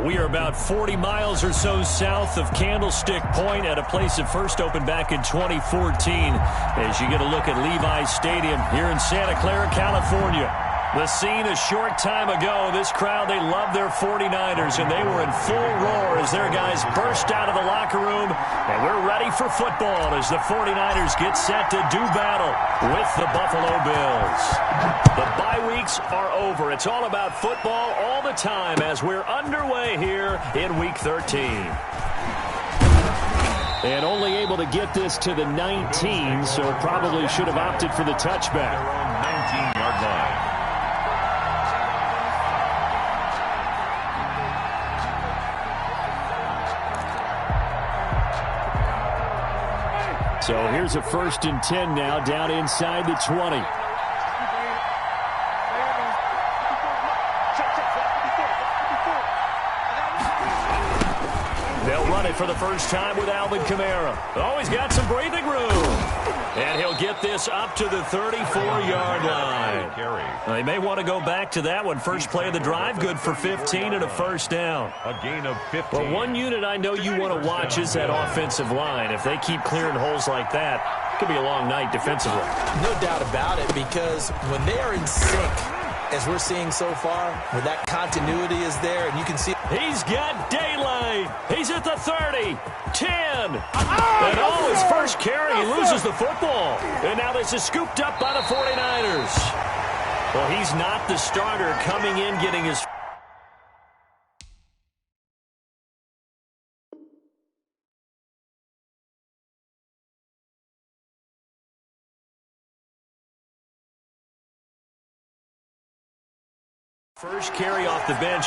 We are about 40 miles or so south of Candlestick Point at a place that first opened back in 2014 as you get a look at Levi's Stadium here in Santa Clara, California. The scene a short time ago, this crowd, they love their 49ers, and they were in full roar as their guys burst out of the locker room, and we're ready for football as the 49ers get set to do battle with the Buffalo Bills. The bye weeks are over. It's all about football all the time as we're underway here in Week 13. And only able to get this to the 19, so probably should have opted for the touchback. 19-yard line. So here's a 1st and 10 now, down inside the 20. They'll run it for the first time with Alvin Kamara. Oh, he's got some breathing room. And he'll get this up to the 34-yard line. They may want to go back to that one. First play of the drive, good for 15 and a first down. A gain of 15. But one unit I know you want to watch is that offensive line. If they keep clearing holes like that, it could be a long night defensively. No doubt about it, because when they are in sync, as we're seeing so far, when that continuity is there, and you can see... He's got daylight. He's at the 30, 10. And his first carry, he loses the football. And now this is scooped up by the 49ers. Well, he's not the starter coming in, getting his... first carry off the bench.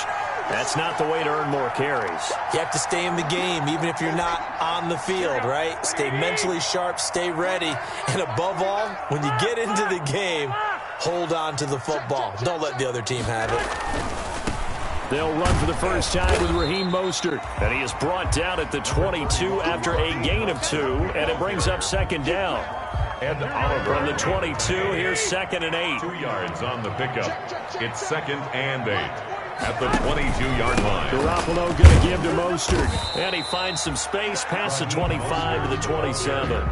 That's not the way to earn more carries. You have to stay in the game, even if you're not on the field, right? Stay mentally sharp, stay ready. And above all, when you get into the game, hold on to the football. Don't let the other team have it. They'll run for the first time with Raheem Mostert. And he is brought down at the 22 after a gain of 2. And it brings up 2nd down. And Oliver from the 22, here's 2nd and 8. 2 yards on the pickup. It's 2nd and 8 at the 22-yard line. Garoppolo going to give to Mostert. And he finds some space past the 25 to the 27.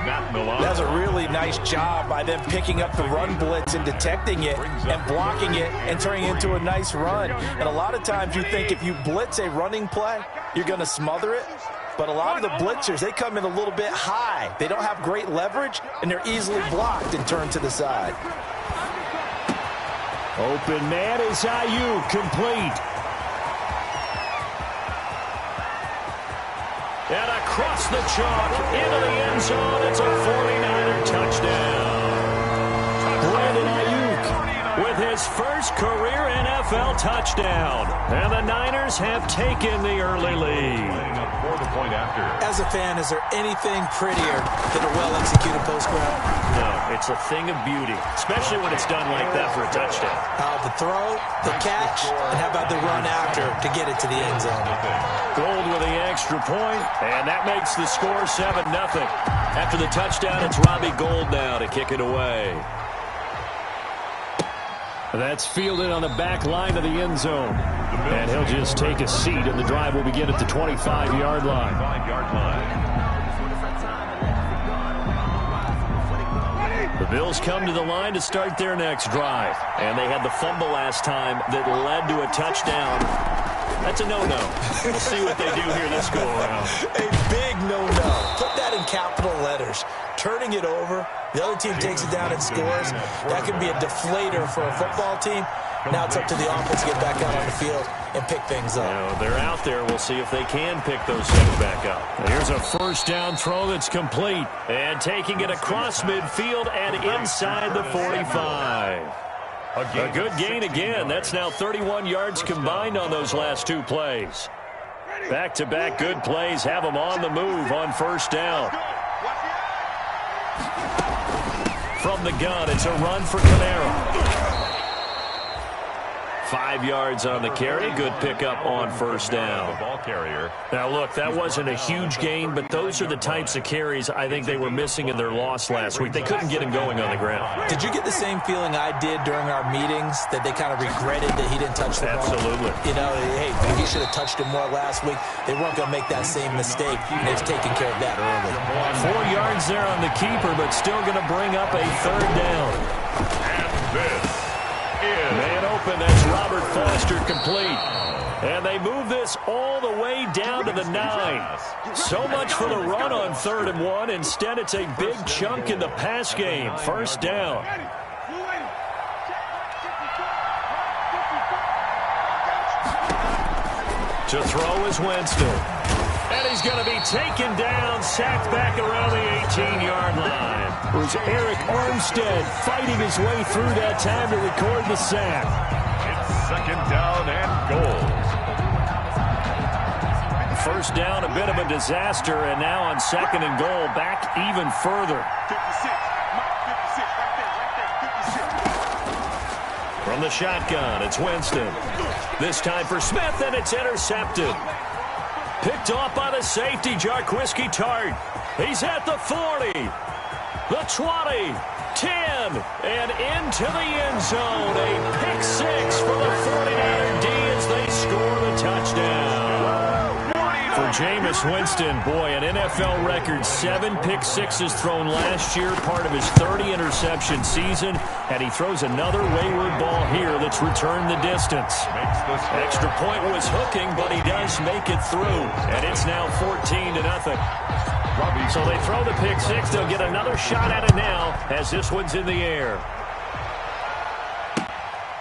That's a really nice job by them picking up the run blitz and detecting it and blocking it and turning it into a nice run. And a lot of times you think if you blitz a running play, you're going to smother it. But a lot of the blitzers, they come in a little bit high. They don't have great leverage, and they're easily blocked and turned to the side. Open man is Ayuk, complete. And across the chalk, into the end zone, it's a 49er touchdown. Brandon Ayuk with his first career NFL touchdown. And the Niners have taken the early lead. As a fan, is there anything prettier than a well-executed post route? No, it's a thing of beauty, especially when it's done like that for a touchdown. The throw, the catch, and how about the run after to get it to the end zone? Gold with the extra point, and that makes the score 7-0. After the touchdown, it's Robbie Gould now to kick it away. That's fielded on the back line of the end zone. And he'll just take a seat, and the drive will begin at the 25-yard line. The Bills come to the line to start their next drive. And they had the fumble last time that led to a touchdown. That's a no-no. We'll see what they do here this go-around. A big no-no. Put that in capital letters. Turning it over, the other team takes it down and scores. That could be a deflator for a football team. Now it's up to the offense to get back out on the field and pick things up. They're out there. We'll see if they can pick those things back up. Here's a first down throw that's complete. And taking it across midfield and inside the 45. A good gain again. That's now 31 yards combined on those last 2 plays. Back-to-back good plays have them on the move on first down. From the gun, it's a run for Kamara. 5 yards on the carry. Good pickup on first down. The ball carrier. Now, look, that wasn't a huge gain, but those are the types of carries I think they were missing in their loss last week. They couldn't get him going on the ground. Did you get the same feeling I did during our meetings, that they kind of regretted that he didn't touch the ball? Absolutely. You know, hey, he should have touched him more last week. They weren't going to make that same mistake, and they've taken care of that early. 4 yards there on the keeper, but still going to bring up a third down. And this is Man open, that's Robert Foster complete. And they move this all the way down to the 9. So much for the run on 3rd and 1. Instead, it's a big chunk in the pass game. First down. To throw is Winston. And he's going to be taken down, sacked back around the 18-yard line. It was Eric Armstead fighting his way through that time to record the sack. It's 2nd down and goal. First down, a bit of a disaster, and now on 2nd and goal, back even further. 56. From the shotgun, it's Winston. This time for Smith, and it's intercepted. Picked off by the safety, Jarquiski Tart. He's at the 40, the 20, 10, and into the end zone. A pick 6 for the 49er D as they score the touchdown. For Jameis Winston, boy, an NFL record 7 pick sixes thrown last year, part of his 30-interception season, and he throws another wayward ball here that's returned the distance. Extra point was hooking, but he does make it through, and it's now 14-0. So they throw the pick 6. They'll get another shot at it now as this one's in the air.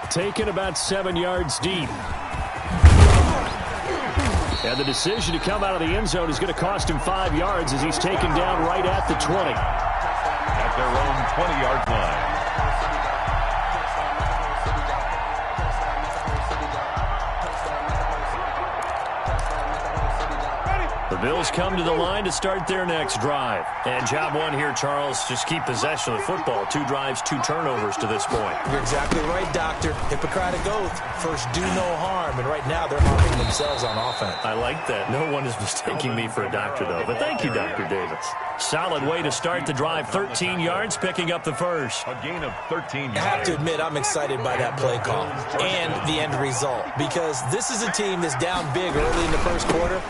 Taken about 7 yards deep. And the decision to come out of the end zone is going to cost him 5 yards as he's taken down right at the 20. At their own 20-yard line. The Bills come to the line to start their next drive. And job one here, Charles, just keep possession of the football. 2 drives, 2 turnovers to this point. You're exactly right, Doctor. Hippocratic oath. First, do no harm. And right now, they're harming themselves on offense. I like that. No one is mistaking me for a doctor, though. But thank you, Dr. Davis. Solid way to start the drive. 13 yards, picking up the first. A gain of 13 yards. I have to admit, I'm excited by that play call and the end result, because this is a team that's down big early in the first quarter.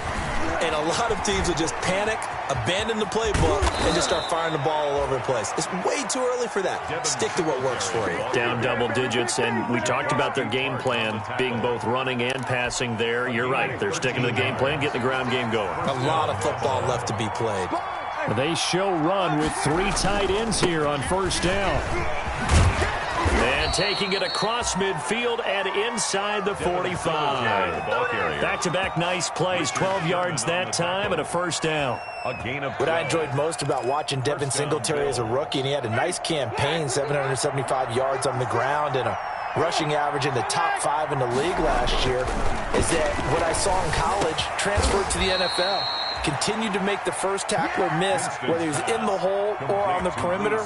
And a lot of teams will just panic, abandon the playbook, and just start firing the ball all over the place. It's way too early for that. Stick to what works for you. Down double digits, and we talked about their game plan being both running and passing there. You're right. They're sticking to the game plan, getting the ground game going. A lot of football left to be played. They show run with 3 tight ends here on first down. And taking it across midfield and inside the 45. Back-to-back nice plays, 12 yards that time and a first down. What I enjoyed most about watching Devin Singletary as a rookie, and he had a nice campaign, 775 yards on the ground and a rushing average in the top 5 in the league last year, is that what I saw in college transferred to the NFL. Continued to make the first tackler miss, whether he was in the hole or on the perimeter.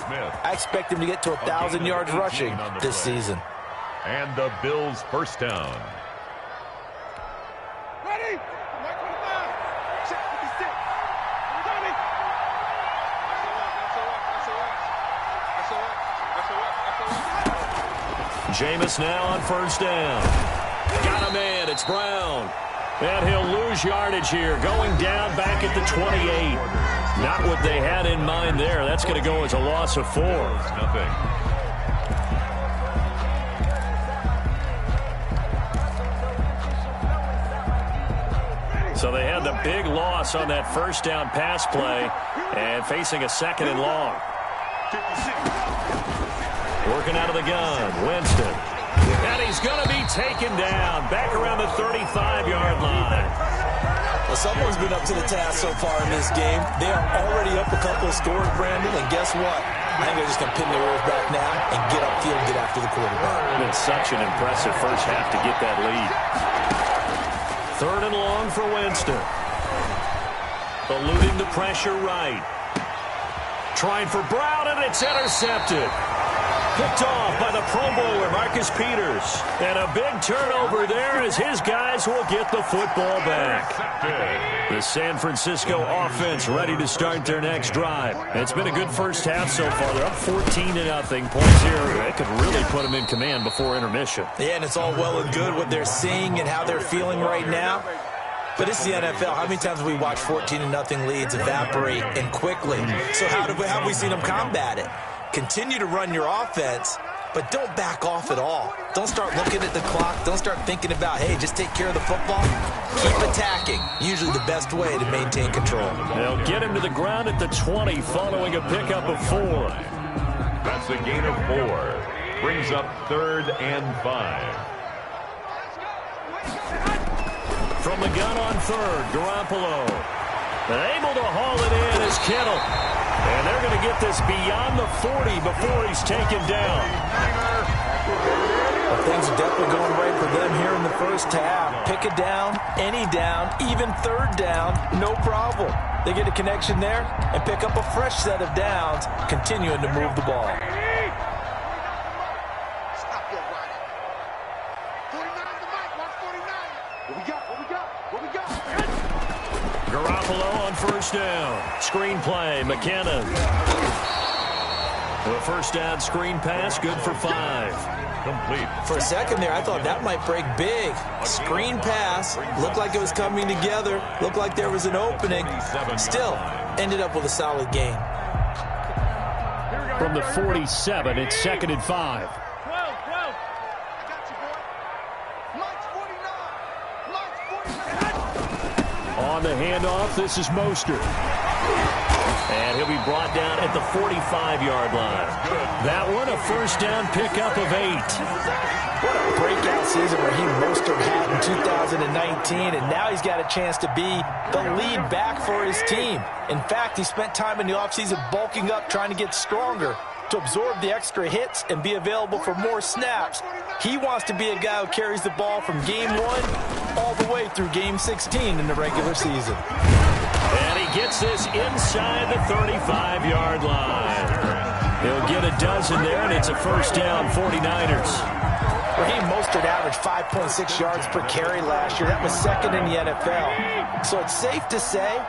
I expect him to get to 1,000 yards rushing this season. And the Bills' first down. Ready? Jameis now on first down. Got a man. It's Brown. And he'll lose yardage here, going down back at the 28. Not what they had in mind there. That's going to go as a loss of 4. Nothing. So they had the big loss on that first down pass play and facing a 2nd and long. Working out of the gun, Winston. And he's going to be taken down back around the 35-yard line. Well, someone's been up to the task so far in this game. They are already up a couple of scores, Brandon, and guess what? I think they're just going to pin their ears back now and get upfield and get after the quarterback. It's such an impressive first half to get that lead. 3rd and long for Winston. Eluding the pressure right. Trying for Brown, and it's intercepted. Picked off by the Pro Bowler, Marcus Peters. And a big turnover there as his guys will get the football back. The San Francisco offense ready to start their next drive. It's been a good first half so far. They're up 14-0. Points here. That could really put them in command before intermission. Yeah, and it's all well and good what they're seeing and how they're feeling right now. But it's the NFL. How many times have we watched 14-0 leads evaporate and quickly? So how have we seen them combat it? Continue to run your offense, but don't back off at all. Don't start looking at the clock. Don't start thinking about, hey, just take care of the football. Keep attacking. Usually the best way to maintain control. They'll get him to the ground at the 20 following a pickup of 4. That's a gain of 4. Brings up 3rd and 5. From the gun on 3rd, Garoppolo. Able to haul it in is Kittle. And they're going to get this beyond the 40 before he's taken down. Well, things are definitely going right for them here in the first half. Pick a down, any down, even 3rd down, no problem. They get a connection there and pick up a fresh set of downs, continuing to move the ball. Garoppolo on 1st down. Screen play, McKinnon. The 1st down screen pass, good for 5. Complete. For a second there, I thought that might break big. Screen pass, looked like it was coming together, looked like there was an opening. Still, ended up with a solid game. From the 47, it's 2nd and 5. On the handoff, this is Mostert. And he'll be brought down at the 45-yard line. That one, a 1st down pickup of 8. What a breakout season Raheem Mostert had in 2019, and now he's got a chance to be the lead back for his team. In fact, he spent time in the offseason bulking up, trying to get stronger to absorb the extra hits and be available for more snaps. He wants to be a guy who carries the ball from game 1 all the way through game 16 in the regular season. And he gets this inside the 35-yard line. He'll get a dozen there, and it's a 1st down, 49ers. Raheem Mostert averaged 5.6 yards per carry last year. That was 2nd in the NFL. So it's safe to say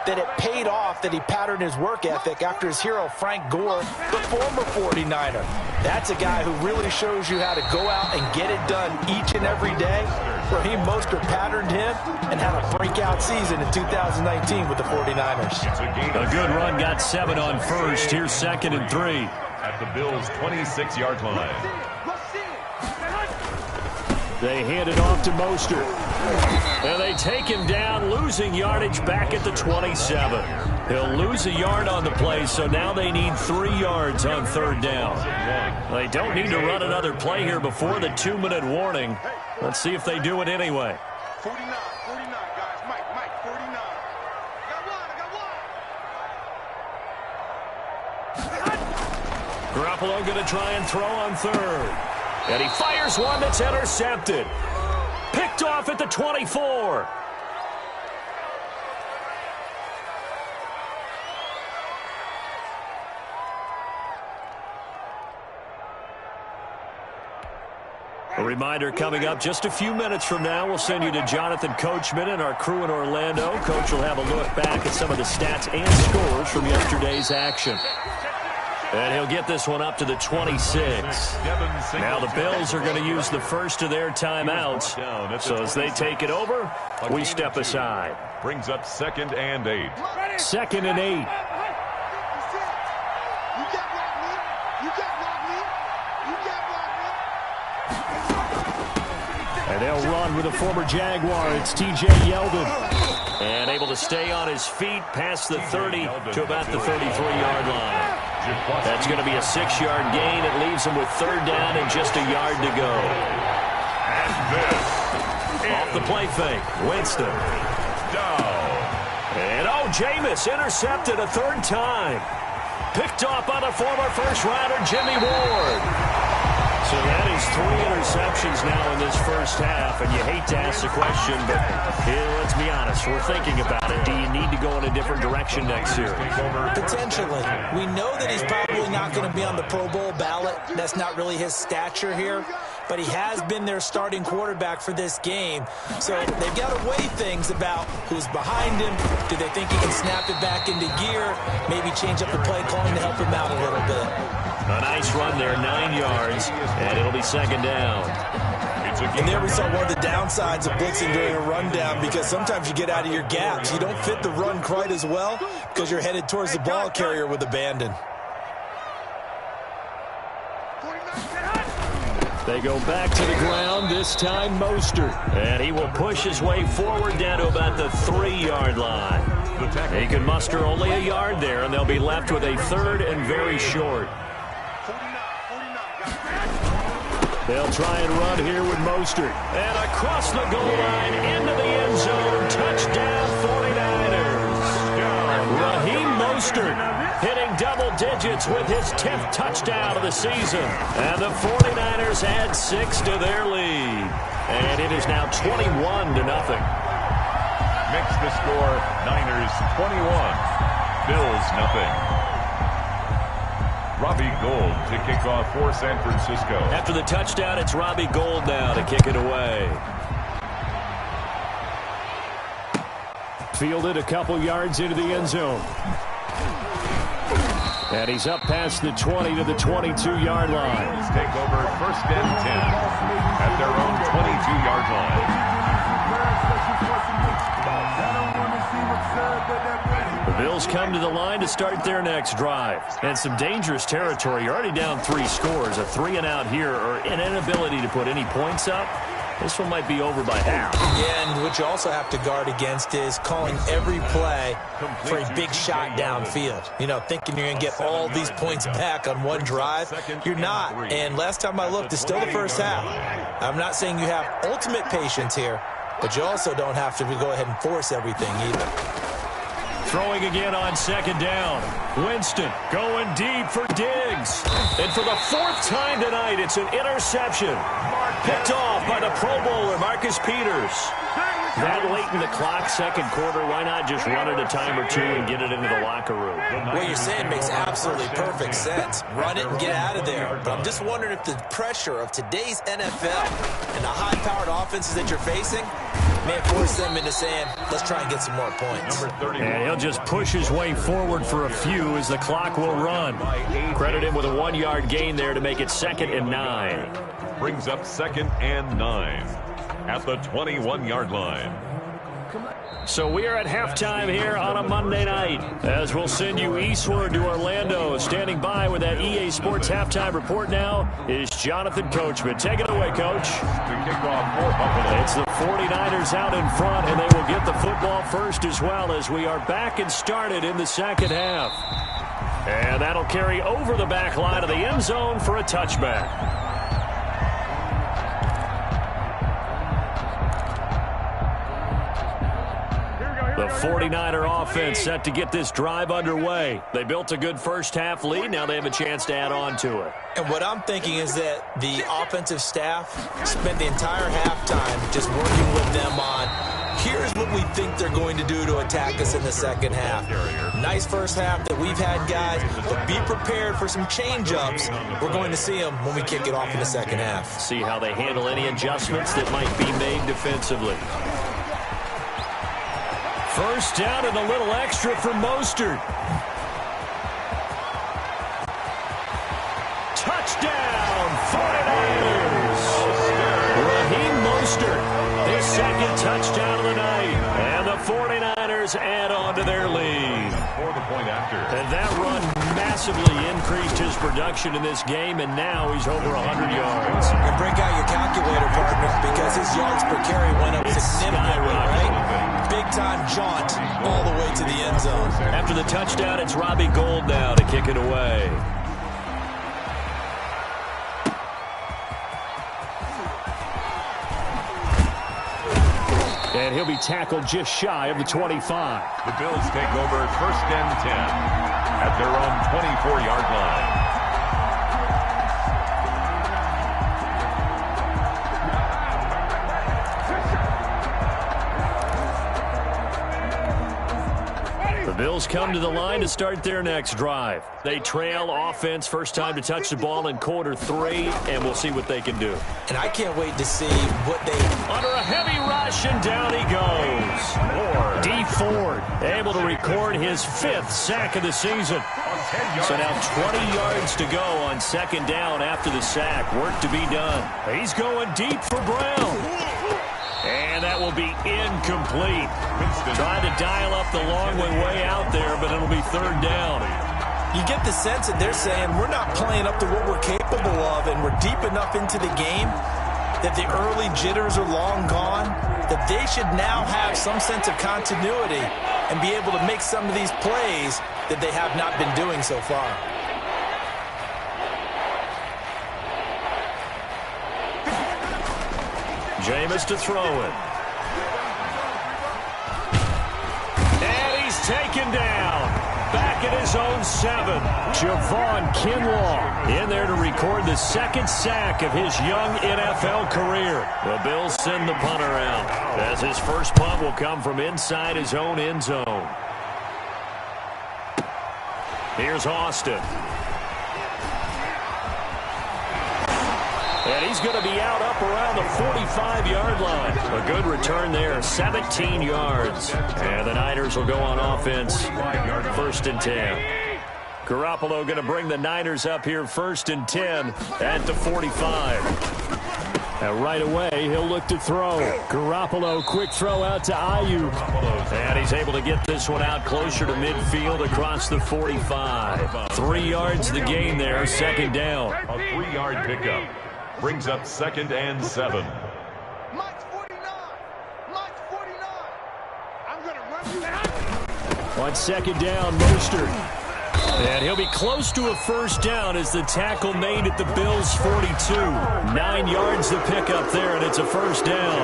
that it paid off that he patterned his work ethic after his hero, Frank Gore, the former 49er. That's a guy who really shows you how to go out and get it done each and every day. Raheem Mostert patterned him and had a breakout season in 2019 with the 49ers. A good run, got 7 on 1st. Here's 2nd and 3. At the Bills' 26-yard line. They hand it off to Mostert. And they take him down, losing yardage back at the 27. He'll lose a yard on the play, so now they need 3 yards on 3rd down. They don't need to run another play here before the 2-minute warning. Let's see if they do it anyway. 49, guys. Mike, 49. Garoppolo going to try and throw on 3rd. And he fires one that's intercepted. Picked off at the 24. A reminder coming up just a few minutes from now. We'll send you to Jonathan Coachman and our crew in Orlando. Coach will have a look back at some of the stats and scores from yesterday's action. And he'll get this one up to the 26. Now the Bills are going to use the first of their timeouts. So as they take it over, we step aside. Brings up 2nd and 8. 2nd and 8. And they'll run with a former Jaguar. It's T.J. Yeldon. And able to stay on his feet past the 30 to about the 33-yard line. That's going to be a 6-yard gain. It leaves him with 3rd down and just a yard to go. And this off the play fake, Winston. Down. And Jameis intercepted a 3rd time. Picked off by the former first-rounder Jimmy Ward. So that is throws 3 interceptions now in this first half, and you hate to ask the question, but let's be honest, we're thinking about it. Do you need to go in a different direction next year? Potentially. We know that he's probably not going to be on the Pro Bowl ballot. That's not really his stature here, but he has been their starting quarterback for this game. So they've got to weigh things about who's behind him. Do they think he can snap it back into gear? Maybe change up the play calling to help him out a little bit. A nice run there, 9 yards, and it'll be second down. And there we saw one of the downsides of blitzing during a rundown, because sometimes you get out of your gaps. You don't fit the run quite as well because you're headed towards the ball carrier with abandon. They go back to the ground, this time Mostert. And he will push his way forward down to about the 3-yard line. He can muster only a yard there, and they'll be left with a 3rd and very short. They'll try and run here with Mostert. And across the goal line, into the end zone, touchdown 49ers. Raheem Mostert hitting double digits with his 10th touchdown of the season. And the 49ers add 6 to their lead. And it is now 21-0. Makes the score Niners 21, Bills nothing. Robbie Gould to kick off for San Francisco. After the touchdown, it's Robbie Gould now to kick it away. Fielded a couple yards into the end zone. And he's up past the 20 to the 22-yard line. Bills take over 1st and 10 at their own 22-yard line. The Bills come to the line to start their next drive. And some dangerous territory. You're already down 3 scores. A 3-and-out here, or an inability to put any points up. This one might be over by half. Yeah, and what you also have to guard against is calling every play for a big shot downfield. You know, thinking you're going to get all these points back on one drive. You're not. And last time I looked, it's still the first half. I'm not saying you have ultimate patience here, but you also don't have to go ahead and force everything either. Throwing again on 2nd down. Winston going deep for Diggs. And for the 4th time tonight, it's an interception. Picked off by the Pro Bowler, Marcus Peters. That late in the clock, 2nd quarter, why not just run it a time or 2 and get it into the locker room? What you're saying makes absolutely perfect sense. Run it and get out of there. But I'm just wondering if the pressure of today's NFL and the high-powered offenses that you're facing may force them into saying, let's try and get some more points. And he'll just push his way forward for a few as the clock will run. Credit him with a 1-yard gain there to make it 2nd and 9. Brings up 2nd and 9 at the 21-yard line. So we are at halftime here on a Monday night, as we'll send you eastward to Orlando. Standing by with that EA Sports halftime report now is Jonathan Coachman. Take it away, Coach. To kick off for Buffalo. It's the 49ers out in front, and they will get the football first as well, as we are back and started in the 2nd half. And that'll carry over the back line of the end zone for a touchback. The 49er offense set to get this drive underway. They built a good first half lead. Now they have a chance to add on to it. And what I'm thinking is that the offensive staff spent the entire halftime just working with them on, here's what we think they're going to do to attack us in the 2nd half. Nice first half that we've had, guys, but be prepared for some change-ups. We're going to see them when we kick it off in the 2nd half. See how they handle any adjustments that might be made defensively. First down and a little extra for Mostert. Touchdown, 49ers! Raheem Mostert, his 2nd touchdown of the night. And the 49ers add on to their lead. For the point after. And that run massively increased his production in this game, and now he's over 100 yards. And break out your calculator, partner, because his yards per carry went up significantly, right? Big-time jaunt all the way to the end zone. After the touchdown, it's Robbie Gould now to kick it away. And he'll be tackled just shy of the 25. The Bills take over 1st and 10 at their own 24-yard line. Bills come to the line to start their next drive. They trail offense, first time to touch the ball in quarter 3, and we'll see what they can do. And I can't wait to see what they... Under a heavy rush, and down he goes. D. Ford able to record his 5th sack of the season. So now 20 yards to go on second down after the sack. Work to be done. He's going deep for Brown. And that will be incomplete. Trying to dial up the long way out there, but it'll be third down. You get the sense that they're saying we're not playing up to what we're capable of, and we're deep enough into the game that the early jitters are long gone, that they should now have some sense of continuity and be able to make some of these plays that they have not been doing so far. Jameis to throw it. And he's taken down. Back at his own 7. Javon Kinlaw in there to record the 2nd sack of his young NFL career. The Bills send the punter out, as his first punt will come from inside his own end zone. Here's Austin. And he's going to be out up around the 45-yard line. A good return there, 17 yards. And the Niners will go on offense, 1st and 10. Garoppolo going to bring the Niners up here 1st and 10 at the 45. And right away, he'll look to throw. Garoppolo, quick throw out to Ayuk. And he's able to get this one out closer to midfield across the 45. 3 yards the gain there, second down. A 3-yard pickup brings up 2nd and 7. Mike's 49. Mike's 49. I'm going to run you down. On second down, Mostert. And he'll be close to a first down as the tackle made at the Bills' 42. 9 yards to pick up there, and it's a first down.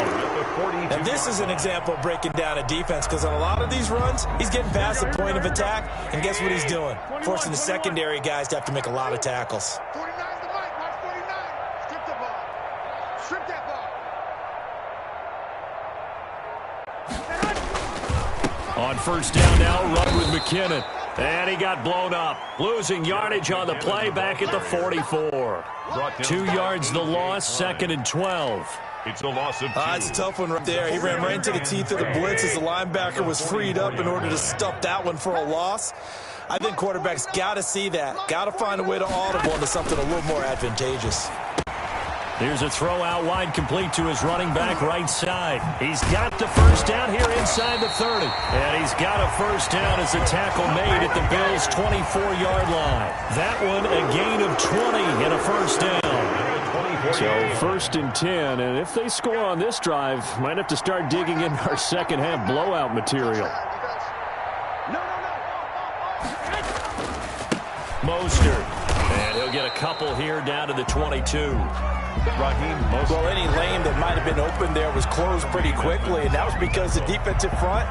And this is an example of breaking down a defense, because on a lot of these runs, he's getting past the point of attack, and guess what he's doing? Forcing the secondary guys to have to make a lot of tackles. 49 to Mike. Mike 49. Strip the ball. Strip that ball. On first down now, run with McKinnon. And he got blown up. Losing yardage on the play back at the 44. 2 yards the loss, 2nd and 12. It's a loss of 2. It's a tough one right there. He ran right into the teeth of the blitz as the linebacker was freed up in order to stuff that one for a loss. I think quarterbacks got to see that. Got to find a way to audible into something a little more advantageous. Here's a throw out wide, complete to his running back right side. He's got the first down here inside the 30. And he's got a first down as the tackle made at the Bills' 24-yard line. That one a gain of 20 and a first down. So 1st and 10, and if they score on this drive, might have to start digging in our second half blowout material. Mostert, and he'll get a couple here down to the 22. Well, any lane that might have been open there was closed pretty quickly, and that was because the defensive front,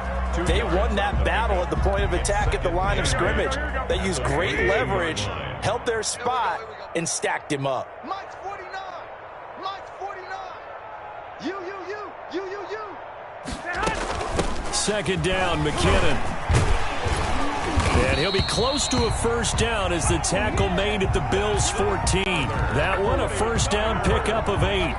they won that battle at the point of attack at the line of scrimmage. They used great leverage, held their spot, and stacked him up. Mike's 49. Mike's 49. You. Second down, McKinnon. And he'll be close to a first down as the tackle made at the Bills' 14. That one a first down pickup of 8.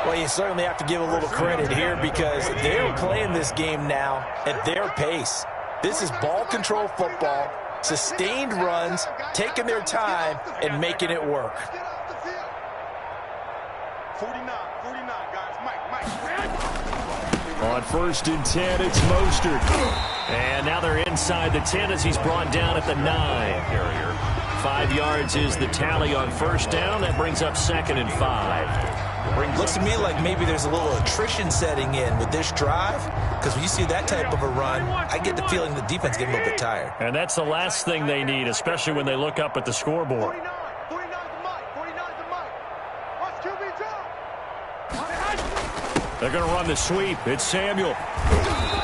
Well, you certainly have to give a little credit here because they're playing this game now at their pace. This is ball control football, sustained runs, taking their time, and making it work. 49, guys. Mike. On 1st and 10, it's Mostert. And now they're inside the 10 as he's brought down at the 9. 5 yards is the tally on first down. That brings up 2nd and 5. Looks to me like maybe there's a little attrition setting in with this drive, because when you see that type of a run, I get the feeling the defense getting a little bit tired. And that's the last thing they need, especially when they look up at the scoreboard. 49 to Mike. Watch QB drop. They're going to run the sweep. It's Samuel.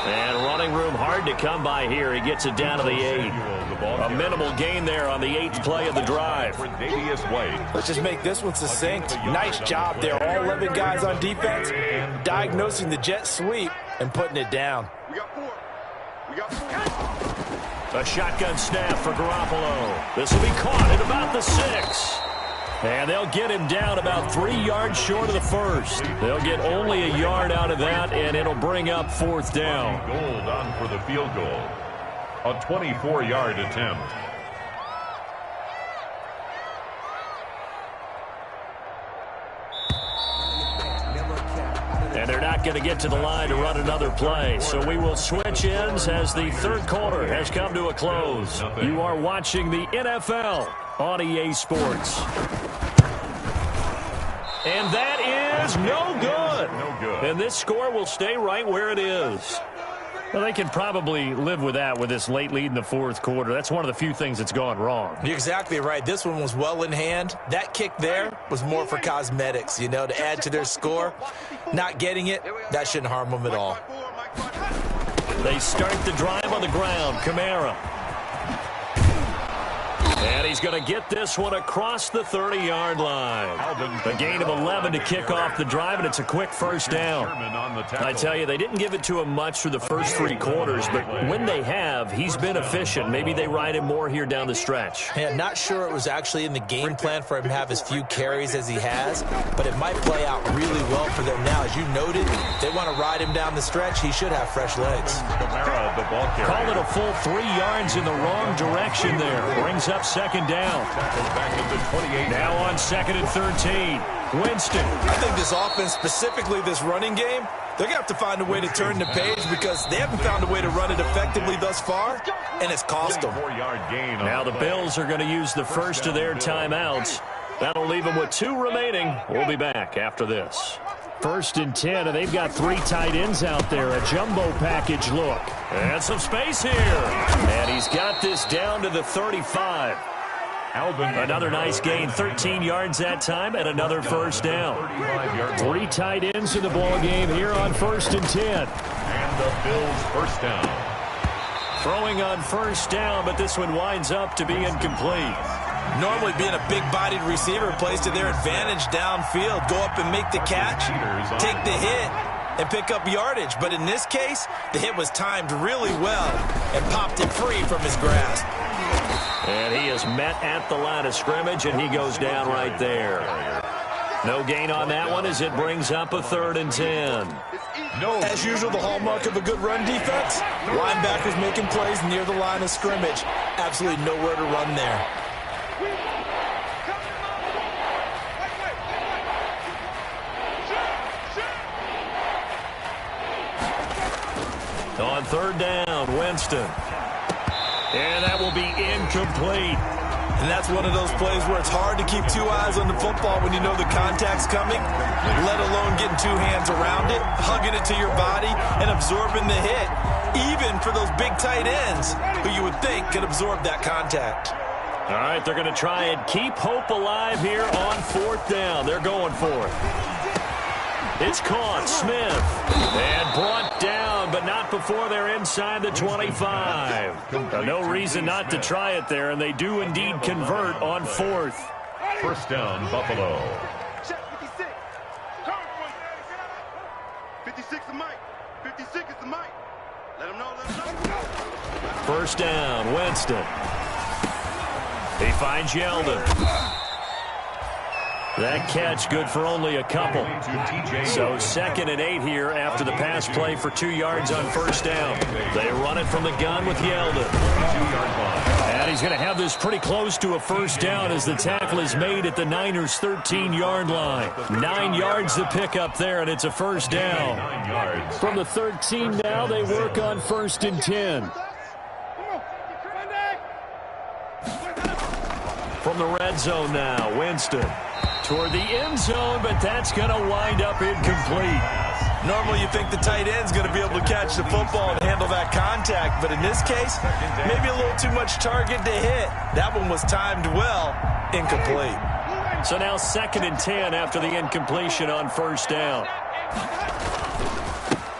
And running room hard to come by here. He gets it down to the 8. A minimal gain there on the 8th play of the drive. Let's just make this one succinct. Nice job there. All 11 guys on defense diagnosing the jet sweep and putting it down. We got 4. A shotgun snap for Garoppolo. This will be caught at about the 6. And they'll get him down about 3 yards short of the first. They'll get only a yard out of that, and it'll bring up 4th down. Gold on for the field goal. A 24-yard attempt. And they're not going to get to the line to run another play. So we will switch ends as the third quarter has come to a close. You are watching the NFL on EA Sports. And that is no good. No good. And this score will stay right where it is. Well, they can probably live with that with this late lead in the fourth quarter. That's one of the few things that's gone wrong. You're exactly right. This one was well in hand. That kick there was more for cosmetics, you know, to add to their score. Not getting it, that shouldn't harm them at all. They start the drive on the ground. Kamara. And he's going to get this one across the 30-yard line. A gain of 11 to kick off the drive, and it's a quick first down. I tell you, they didn't give it to him much for the first 3 quarters, but when they have, he's been efficient. Maybe they ride him more here down the stretch. Yeah, not sure it was actually in the game plan for him to have as few carries as he has, but it might play out really well for them now. As you noted, they want to ride him down the stretch. He should have fresh legs. Kamara, the ball carrier. Call it a full 3 yards in the wrong direction there. Brings up second down. Back at the 28. Now on 2nd and 13. Winston. I think this offense, specifically this running game, they're going to have to find a way to turn the page because they haven't found a way to run it effectively thus far, and it's cost them. 4-yard gain. Now the Bills are going to use the first of their timeouts. That'll leave them with 2 remaining. We'll be back after this. 1st and 10, and they've got 3 tight ends out there. A jumbo package look. And some space here. And he's got this down to the 35. Another nice gain, 13 yards that time, and another first down. 3 tight ends in the ball game here on 1st and 10. And the Bills first down. Throwing on first down, but this one winds up to be incomplete. Normally being a big-bodied receiver plays to their advantage downfield. Go up and make the catch, take the hit, and pick up yardage. But in this case, the hit was timed really well and popped it free from his grasp. And he is met at the line of scrimmage, and he goes down right there. No gain on that one as it brings up a 3rd and 10. As usual, the hallmark of a good run defense, linebackers making plays near the line of scrimmage. Absolutely nowhere to run there. On 3rd down, Winston. And that will be incomplete. And that's one of those plays where it's hard to keep 2 eyes on the football when you know the contact's coming, let alone getting 2 hands around it, hugging it to your body, and absorbing the hit, even for those big tight ends who you would think could absorb that contact. All right, they're going to try and keep hope alive here on 4th down. They're going for it. It's caught, Smith, and brought down, but not before they're inside the 25. No reason not to try it there, and they do indeed convert on 4th. First down, Buffalo. Check 56. 56 is Mike. 56 is the Mike. Let him know, let him know. First down, Winston. He finds Yeldon. That catch good for only a couple. So 2nd and 8 here after the pass play for 2 yards on first down. They run it from the gun with Yeldon. And he's going to have this pretty close to a first down as the tackle is made at the Niners' 13-yard line. 9 yards to pick up there, and it's a first down. From the 13 now, they work on 1st and 10. From the red zone now, Winston. Toward the end zone, but that's going to wind up incomplete. Normally you think the tight end's going to be able to catch the football and handle that contact, but in this case, maybe a little too much target to hit. That one was timed well, incomplete. So now 2nd and 10 after the incompletion on first down.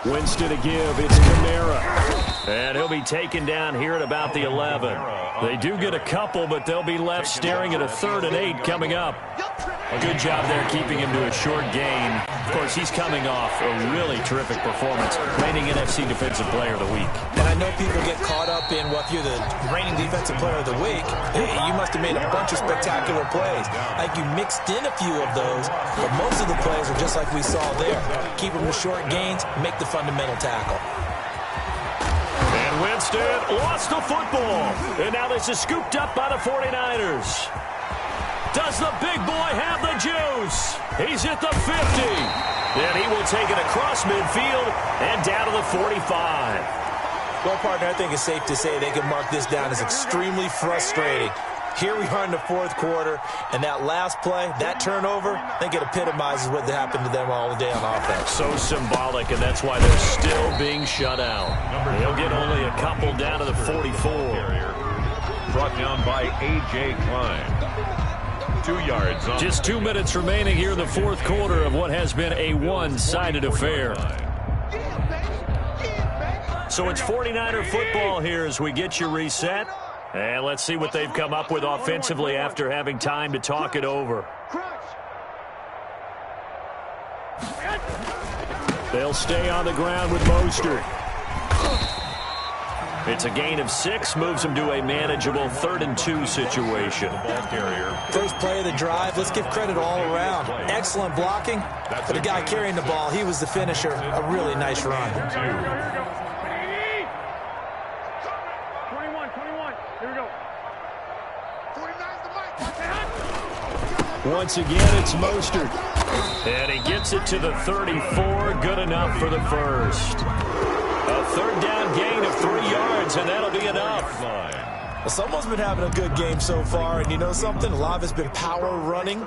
Winston to give, it's Kamara. And he'll be taken down here at about the 11. They do get a couple, but they'll be left staring at a 3rd and 8 coming up. A good job there keeping him to a short gain. Of course, he's coming off a really terrific performance, reigning NFC Defensive Player of the Week. And I know people get caught up in, well, if you're the reigning Defensive Player of the Week, you must have made a bunch of spectacular plays. I think you mixed in a few of those, but most of the plays are just like we saw there. Keep them to short gains, make the fundamental tackle. And Winston lost the football. And now this is scooped up by the 49ers. Does the big boy have the juice? He's at the 50. And he will take it across midfield and down to the 45. Well, partner, I think it's safe to say they can mark this down as extremely frustrating. Here we are in the fourth quarter, and that last play, that turnover, I think it epitomizes what happened to them all day on offense. So symbolic, and that's why they're still being shut out. They'll get only a couple down to the 44. Brought down by A.J. Klein. 2 yards. Just 2 minutes remaining here in the fourth quarter of what has been a one-sided affair. So it's 49er football here as we get you reset. And let's see what they've come up with offensively after having time to talk it over. They'll stay on the ground with Mostert. It's a gain of 6, moves them to a manageable 3rd and 2 situation. First play of the drive, let's give credit all around. Excellent blocking, but the guy carrying the ball, he was the finisher. A really nice run. 21. Here we go. 49's the mic. Once again, it's Mostert. And he gets it to the 34. Good enough for the first. A 3rd down gain of 3 yards, and that'll be enough. Well, someone's been having a good game so far, and you know something? A lot of it's been power running.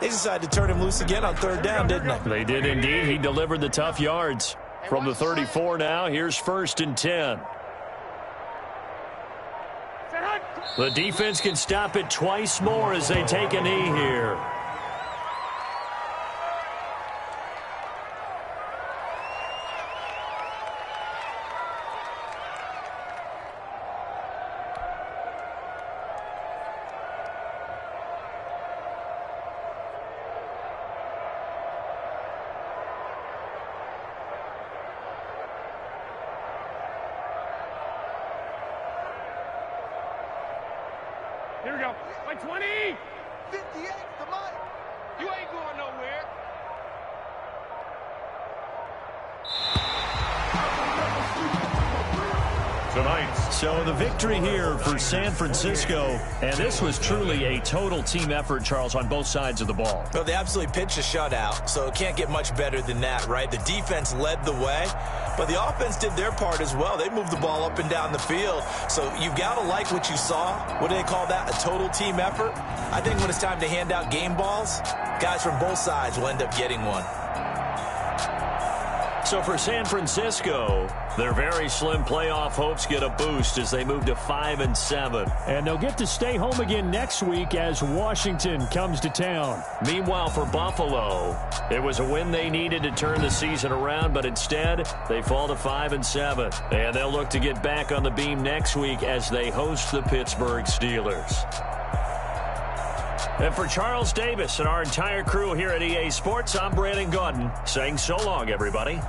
They decided to turn him loose again on 3rd down, didn't they? They did indeed. He delivered the tough yards. From the 34 now, here's 1st and 10. The defense can stop it twice more as they take a knee here. Here we go. By 20. 58, the mic. You ain't going nowhere. Tonight. So the victory here for San Francisco, and this was truly a total team effort, Charles, on both sides of the ball. Well, they absolutely pitched a shutout, so it can't get much better than that, right? The defense led the way, but the offense did their part as well. They moved the ball up and down the field, so you've got to like what you saw. What do they call that? A total team effort? I think when it's time to hand out game balls, guys from both sides will end up getting one. So for San Francisco, their very slim playoff hopes get a boost as they move to 5-7. And they'll get to stay home again next week as Washington comes to town. Meanwhile, for Buffalo, it was a win they needed to turn the season around, but instead, they fall to 5-7. And they'll look to get back on the beam next week as they host the Pittsburgh Steelers. And for Charles Davis and our entire crew here at EA Sports, I'm Brandon Gaudin saying so long, everybody.